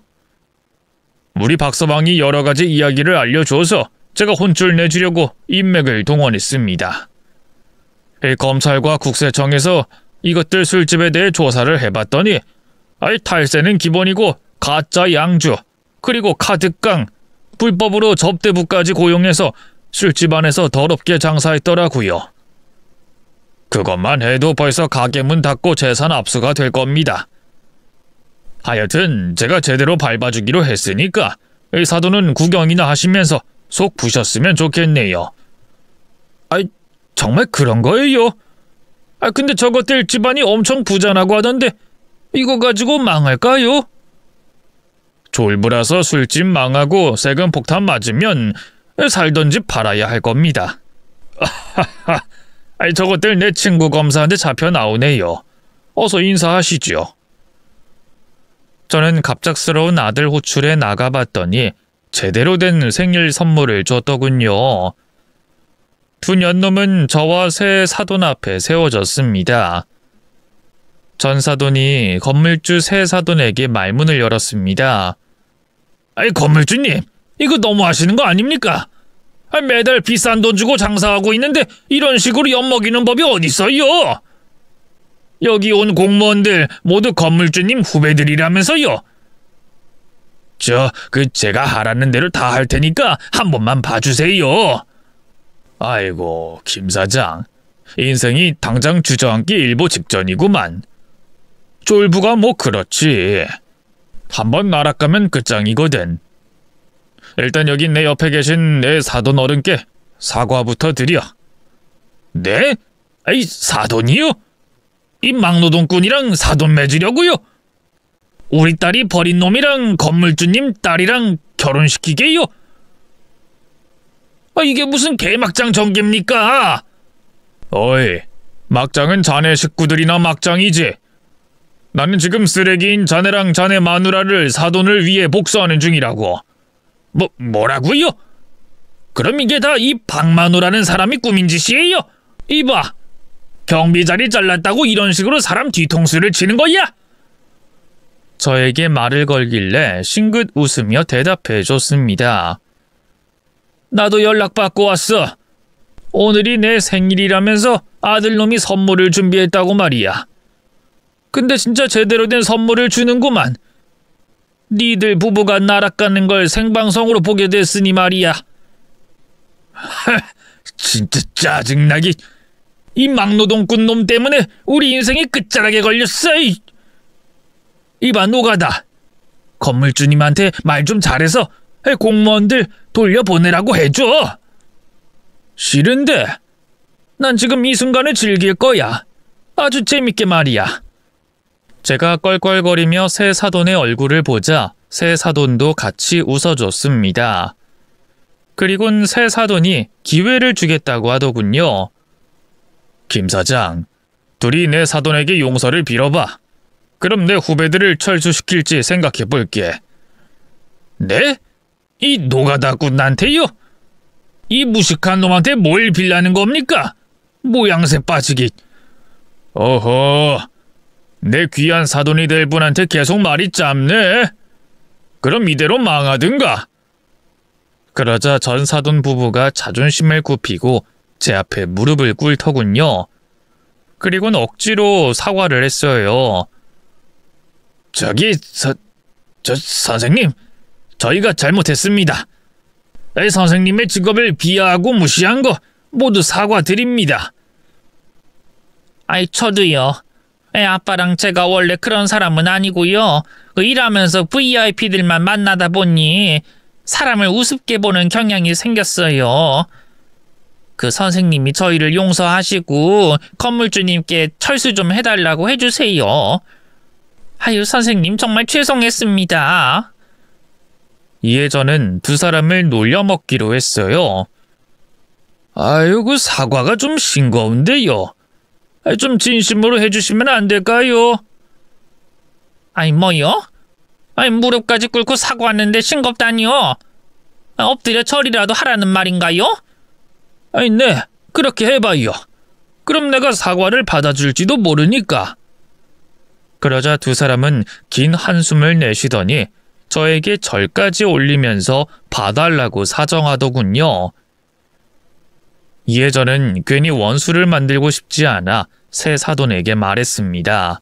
우리 박서방이 여러 가지 이야기를 알려줘서 제가 혼쭐 내주려고 인맥을 동원했습니다. 검찰과 국세청에서 이것들 술집에 대해 조사를 해봤더니 탈세는 기본이고 가짜 양주, 그리고 카드깡, 불법으로 접대부까지 고용해서 술집 안에서 더럽게 장사했더라고요. 그것만 해도 벌써 가게 문 닫고 재산 압수가 될 겁니다. 하여튼 제가 제대로 밟아주기로 했으니까 사돈은 구경이나 하시면서 속 푸셨으면 좋겠네요. 정말 그런 거예요? 근데 저것들 집안이 엄청 부자라고 하던데 이거 가지고 망할까요? 졸부라서 술집 망하고 세금 폭탄 맞으면 살던 집 팔아야 할 겁니다. 저것들 내 친구 검사한테 잡혀 나오네요. 어서 인사하시죠. 저는 갑작스러운 아들 호출에 나가봤더니 제대로 된 생일 선물을 줬더군요. 두 년놈은 저와 새 사돈 앞에 세워졌습니다. 전 사돈이 건물주 새 사돈에게 말문을 열었습니다. 아이, 건물주님, 이거 너무 하시는 거 아닙니까? 매달 비싼 돈 주고 장사하고 있는데 이런 식으로 엿먹이는 법이 어딨어요? 여기 온 공무원들 모두 건물주님 후배들이라면서요. 제가 하라는 대로 다 할 테니까 한 번만 봐주세요. 아이고, 김 사장. 인생이 당장 주저앉기 일보 직전이구만. 쫄부가 뭐 그렇지. 한번 나락가면 끝장이거든. 일단 여기 내 옆에 계신 내 사돈 어른께 사과부터 드려. 네? 아이, 사돈이요? 이 막노동꾼이랑 사돈 맺으려고요? 우리 딸이 버린 놈이랑 건물주님 딸이랑 결혼시키게요? 이게 무슨 개막장 전개입니까? 어이, 막장은 자네 식구들이나 막장이지. 나는 지금 쓰레기인 자네랑 자네 마누라를 사돈을 위해 복수하는 중이라고. 뭐라고요? 그럼 이게 다 이 박마누라는 사람이 꾸민 짓이에요? 이봐, 경비 자리 잘랐다고 이런 식으로 사람 뒤통수를 치는 거야? 저에게 말을 걸길래 싱긋 웃으며 대답해 줬습니다. 나도 연락받고 왔어. 오늘이 내 생일이라면서 아들놈이 선물을 준비했다고 말이야. 근데 진짜 제대로 된 선물을 주는구만. 니들 부부가 나락가는 걸 생방송으로 보게 됐으니 말이야. 진짜 짜증나기. 이 막노동꾼 놈 때문에 우리 인생이 끝자락에 걸렸어. 이봐, 노가다. 건물주님한테 말 좀 잘해서 공무원들 돌려보내라고 해줘. 싫은데. 난 지금 이 순간을 즐길 거야. 아주 재밌게 말이야. 제가 껄껄거리며 새 사돈의 얼굴을 보자 새 사돈도 같이 웃어줬습니다. 그리곤 새 사돈이 기회를 주겠다고 하더군요. 김 사장, 둘이 내 사돈에게 용서를 빌어봐. 그럼 내 후배들을 철수시킬지 생각해 볼게. 네? 이 노가다꾼한테요? 이 무식한 놈한테 뭘 빌라는 겁니까? 모양새 빠지기. 어허, 내 귀한 사돈이 될 분한테 계속 말이 짧네. 그럼 이대로 망하든가. 그러자 전 사돈 부부가 자존심을 굽히고 제 앞에 무릎을 꿇더군요. 그리곤 억지로 사과를 했어요. 선생님, 저희가 잘못했습니다. 선생님의 직업을 비하하고 무시한 거 모두 사과드립니다. 저도요. 아빠랑 제가 원래 그런 사람은 아니고요. 일하면서 VIP들만 만나다 보니 사람을 우습게 보는 경향이 생겼어요. 선생님이 저희를 용서하시고 건물주님께 철수 좀 해달라고 해주세요. 선생님 정말 죄송했습니다. 이에 저는 두 사람을 놀려먹기로 했어요. 사과가 좀 싱거운데요. 좀 진심으로 해주시면 안 될까요? 뭐요? 무릎까지 꿇고 사과하는데 싱겁다니요? 엎드려 절이라도 하라는 말인가요? 네, 그렇게 해봐요. 그럼 내가 사과를 받아줄지도 모르니까. 그러자 두 사람은 긴 한숨을 내쉬더니 저에게 절까지 올리면서 봐달라고 사정하더군요. 이에 저는 괜히 원수를 만들고 싶지 않아 새 사돈에게 말했습니다.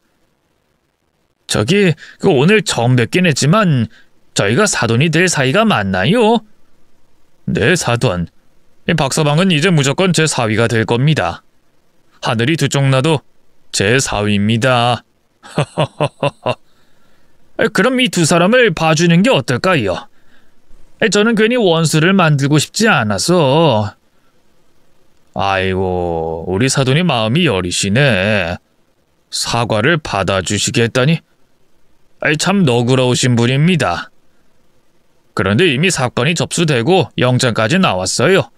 오늘 처음 뵙긴 했지만 저희가 사돈이 될 사이가 맞나요? 네, 사돈. 박서방은 이제 무조건 제 사위가 될 겁니다. 하늘이 두 쪽 나도 제 사위입니다. 그럼 이 두 사람을 봐주는 게 어떨까요? 저는 괜히 원수를 만들고 싶지 않아서. 아이고, 우리 사돈이 마음이 여리시네. 사과를 받아주시겠다니. 참 너그러우신 분입니다. 그런데 이미 사건이 접수되고 영장까지 나왔어요.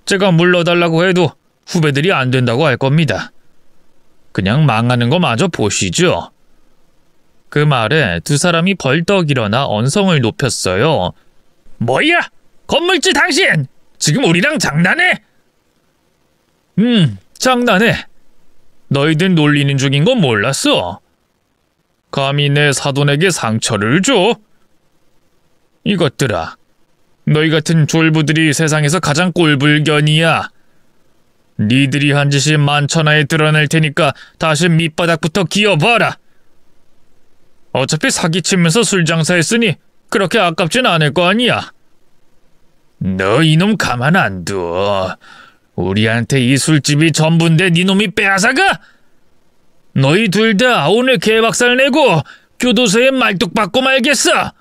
제가 물러달라고 해도 후배들이 안 된다고 할 겁니다. 그냥 망하는 거 마저 보시죠. 그 말에 두 사람이 벌떡 일어나 언성을 높였어요. 뭐야? 건물주 당신! 지금 우리랑 장난해? 장난해. 너희들 놀리는 중인 건 몰랐어. 감히 내 사돈에게 상처를 줘? 이것들아, 너희 같은 졸부들이 세상에서 가장 꼴불견이야. 니들이 한 짓이 만천하에 드러날 테니까 다시 밑바닥부터 기어봐라. 어차피 사기치면서 술 장사했으니 그렇게 아깝진 않을 거 아니야. 너 이놈 가만 안 둬. 우리한테 이 술집이 전부인데 니놈이 빼앗아가? 너희 둘 다 오늘 개박살 내고 교도소에 말뚝박고 말겠어.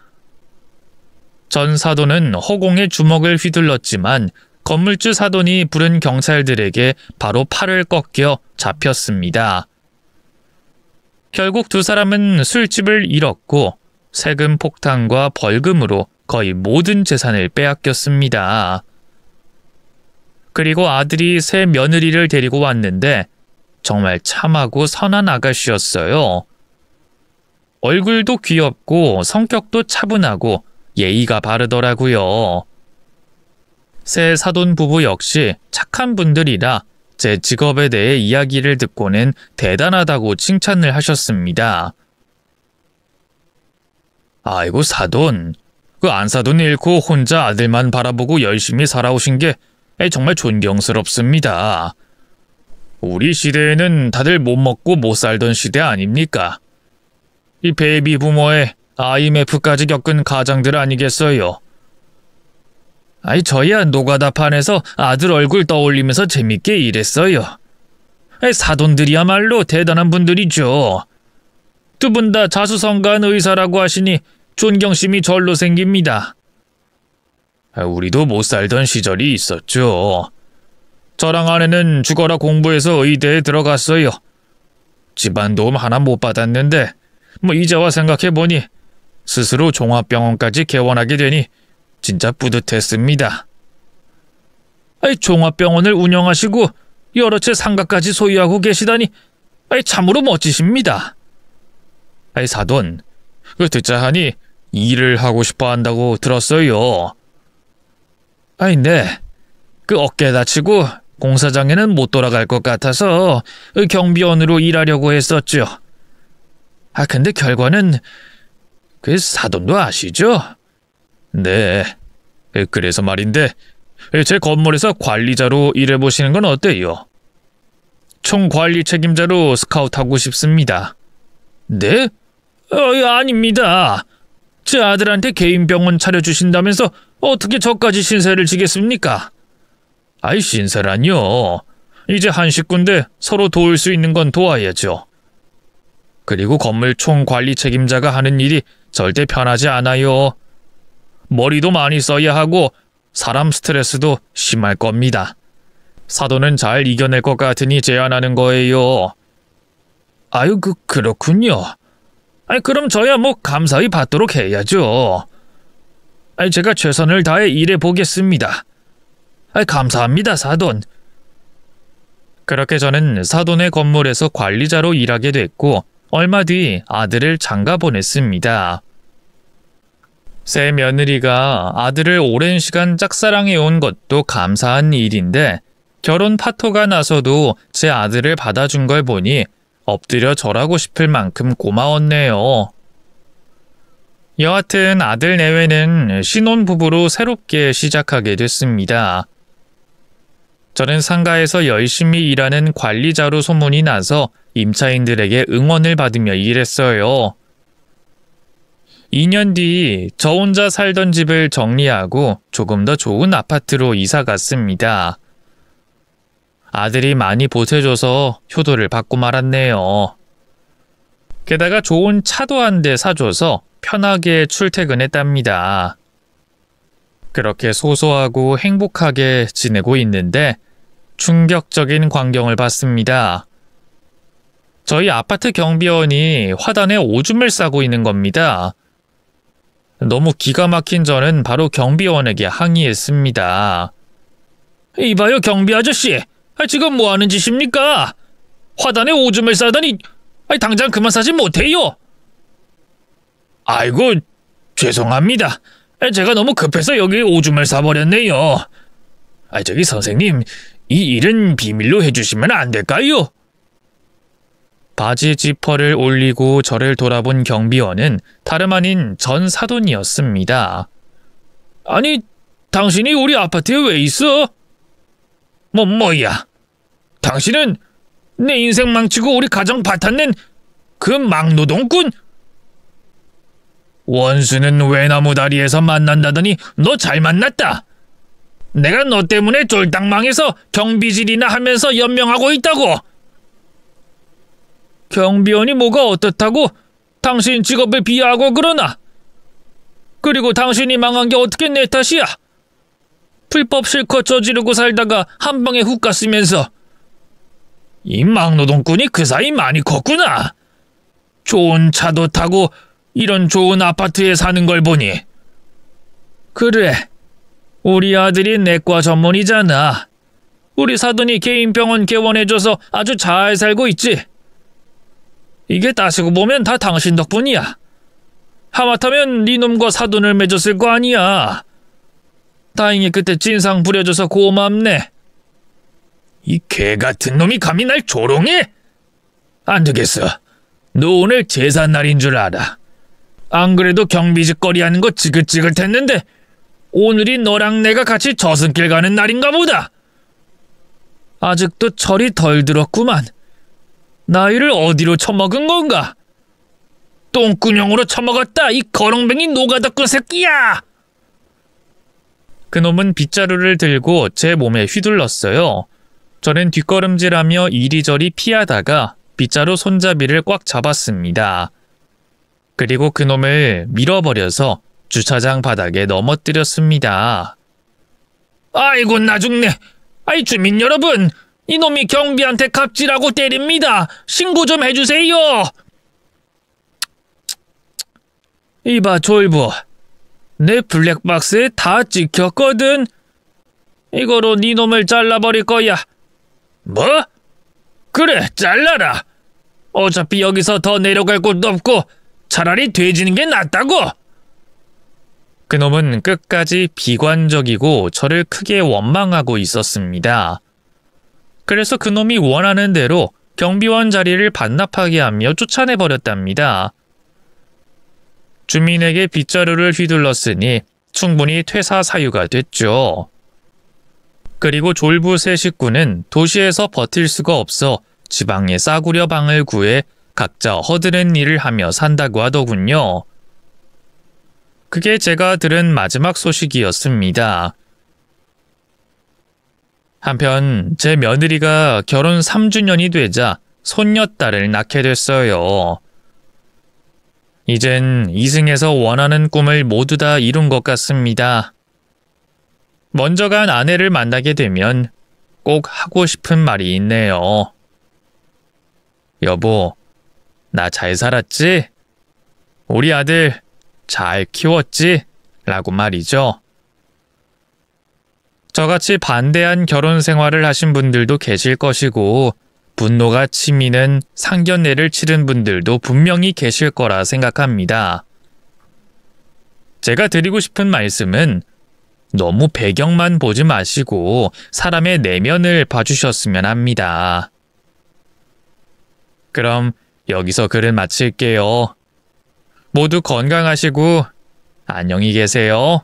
전 사돈은 허공에 주먹을 휘둘렀지만 건물주 사돈이 부른 경찰들에게 바로 팔을 꺾여 잡혔습니다. 결국 두 사람은 술집을 잃었고 세금 폭탄과 벌금으로 거의 모든 재산을 빼앗겼습니다. 그리고 아들이 새 며느리를 데리고 왔는데 정말 참하고 선한 아가씨였어요. 얼굴도 귀엽고 성격도 차분하고 예의가 바르더라고요. 새 사돈 부부 역시 착한 분들이라 제 직업에 대해 이야기를 듣고는 대단하다고 칭찬을 하셨습니다. 아이고 사돈, 그 안사돈 잃고 혼자 아들만 바라보고 열심히 살아오신 게 정말 존경스럽습니다. 우리 시대에는 다들 못 먹고 못 살던 시대 아닙니까? 이 베이비 부모의 IMF까지 겪은 가장들 아니겠어요? 저야 노가다판에서 아들 얼굴 떠올리면서 재밌게 일했어요. 사돈들이야말로 대단한 분들이죠. 두 분 다 자수성가한 의사라고 하시니 존경심이 절로 생깁니다. 우리도 못 살던 시절이 있었죠. 저랑 아내는 죽어라 공부해서 의대에 들어갔어요. 집안 도움 하나 못 받았는데 이제와 생각해보니 스스로 종합병원까지 개원하게 되니 진짜 뿌듯했습니다. 종합병원을 운영하시고 여러 채 상가까지 소유하고 계시다니 참으로 멋지십니다. 사돈, 듣자 하니 일을 하고 싶어 한다고 들었어요. 네. 그 어깨 다치고 공사장에는 못 돌아갈 것 같아서 경비원으로 일하려고 했었죠. 근데 결과는 그 사돈도 아시죠? 네. 그래서 말인데 제 건물에서 관리자로 일해보시는 건 어때요? 총관리 책임자로 스카우트하고 싶습니다. 네? 아닙니다. 제 아들한테 개인 병원 차려주신다면서 어떻게 저까지 신세를 지겠습니까? 신세라뇨. 이제 한 식구인데 서로 도울 수 있는 건 도와야죠. 그리고 건물 총관리 책임자가 하는 일이 절대 편하지 않아요. 머리도 많이 써야 하고 사람 스트레스도 심할 겁니다. 사돈은 잘 이겨낼 것 같으니 제안하는 거예요. 그렇군요. 그럼 저야 감사히 받도록 해야죠. 제가 최선을 다해 일해보겠습니다. 감사합니다, 사돈. 그렇게 저는 사돈의 건물에서 관리자로 일하게 됐고 얼마 뒤 아들을 장가 보냈습니다. 새 며느리가 아들을 오랜 시간 짝사랑해온 것도 감사한 일인데 결혼 파토가 나서도 제 아들을 받아준 걸 보니 엎드려 절하고 싶을 만큼 고마웠네요. 여하튼 아들 내외는 신혼부부로 새롭게 시작하게 됐습니다. 저는 상가에서 열심히 일하는 관리자로 소문이 나서 임차인들에게 응원을 받으며 일했어요. 2년 뒤 저 혼자 살던 집을 정리하고 조금 더 좋은 아파트로 이사 갔습니다. 아들이 많이 보태줘서 효도를 받고 말았네요. 게다가 좋은 차도 한 대 사줘서 편하게 출퇴근했답니다. 그렇게 소소하고 행복하게 지내고 있는데 충격적인 광경을 봤습니다. 저희 아파트 경비원이 화단에 오줌을 싸고 있는 겁니다. 너무 기가 막힌 저는 바로 경비원에게 항의했습니다. 이봐요, 경비 아저씨. 지금 뭐 하는 짓입니까? 화단에 오줌을 싸다니 당장 그만 싸지 못해요. 아이고, 죄송합니다. 제가 너무 급해서 여기 오줌을 싸버렸네요. 저기 선생님, 이 일은 비밀로 해주시면 안 될까요? 바지 지퍼를 올리고 저를 돌아본 경비원은 다름 아닌 전 사돈이었습니다. 아니, 당신이 우리 아파트에 왜 있어? 뭐야? 당신은 내 인생 망치고 우리 가정 바탕낸 그 막노동꾼? 원수는 외나무 다리에서 만난다더니 너 잘 만났다. 내가 너 때문에 쫄딱 망해서 경비질이나 하면서 연명하고 있다고. 경비원이 뭐가 어떻다고 당신 직업을 비하하고 그러나? 그리고 당신이 망한 게 어떻게 내 탓이야? 불법 실컷 저지르고 살다가 한 방에 훅 갔으면서. 이 막노동꾼이 그 사이 많이 컸구나. 좋은 차도 타고 이런 좋은 아파트에 사는 걸 보니. 그래, 우리 아들이 내과 전문이잖아. 우리 사돈이 개인 병원 개원해줘서 아주 잘 살고 있지. 이게 따지고 보면 다 당신 덕분이야. 하마터면 네 놈과 사돈을 맺었을 거 아니야. 다행히 그때 진상 부려줘서 고맙네. 이 개같은 놈이 감히 날 조롱해? 안 되겠어. 너 오늘 제삿날인 줄 알아. 안 그래도 경비직거리 하는 거 지긋지긋했는데 오늘이 너랑 내가 같이 저승길 가는 날인가 보다. 아직도 철이 덜 들었구만. 나이를 어디로 처먹은 건가? 똥구녕으로 처먹었다, 이 거렁뱅이 노가다꾼 새끼야! 그놈은 빗자루를 들고 제 몸에 휘둘렀어요. 저는 뒷걸음질하며 이리저리 피하다가 빗자루 손잡이를 꽉 잡았습니다. 그리고 그놈을 밀어버려서 주차장 바닥에 넘어뜨렸습니다. 아이고 나 죽네. 아이 주민 여러분, 이놈이 경비한테 갑질하고 때립니다. 신고 좀 해주세요. 이봐 졸부, 내 블랙박스에 다 찍혔거든. 이거로 네 놈을 잘라버릴 거야. 뭐? 그래, 잘라라. 어차피 여기서 더 내려갈 곳도 없고 차라리 돼지는 게 낫다고. 그놈은 끝까지 비관적이고 저를 크게 원망하고 있었습니다. 그래서 그놈이 원하는 대로 경비원 자리를 반납하게 하며 쫓아내버렸답니다. 주민에게 빗자루를 휘둘렀으니 충분히 퇴사 사유가 됐죠. 그리고 졸부 세 식구는 도시에서 버틸 수가 없어 지방의 싸구려 방을 구해 각자 허드렛 일을 하며 산다고 하더군요. 그게 제가 들은 마지막 소식이었습니다. 한편 제 며느리가 결혼 3주년이 되자 손녀딸을 낳게 됐어요. 이젠 이승에서 원하는 꿈을 모두 다 이룬 것 같습니다. 먼저 간 아내를 만나게 되면 꼭 하고 싶은 말이 있네요. 여보, 나 잘 살았지? 우리 아들 잘 키웠지? 라고 말이죠. 저같이 반대한 결혼 생활을 하신 분들도 계실 것이고 분노가 치미는 상견례를 치른 분들도 분명히 계실 거라 생각합니다. 제가 드리고 싶은 말씀은 너무 배경만 보지 마시고 사람의 내면을 봐주셨으면 합니다. 그럼 여기서 글을 마칠게요. 모두 건강하시고 안녕히 계세요.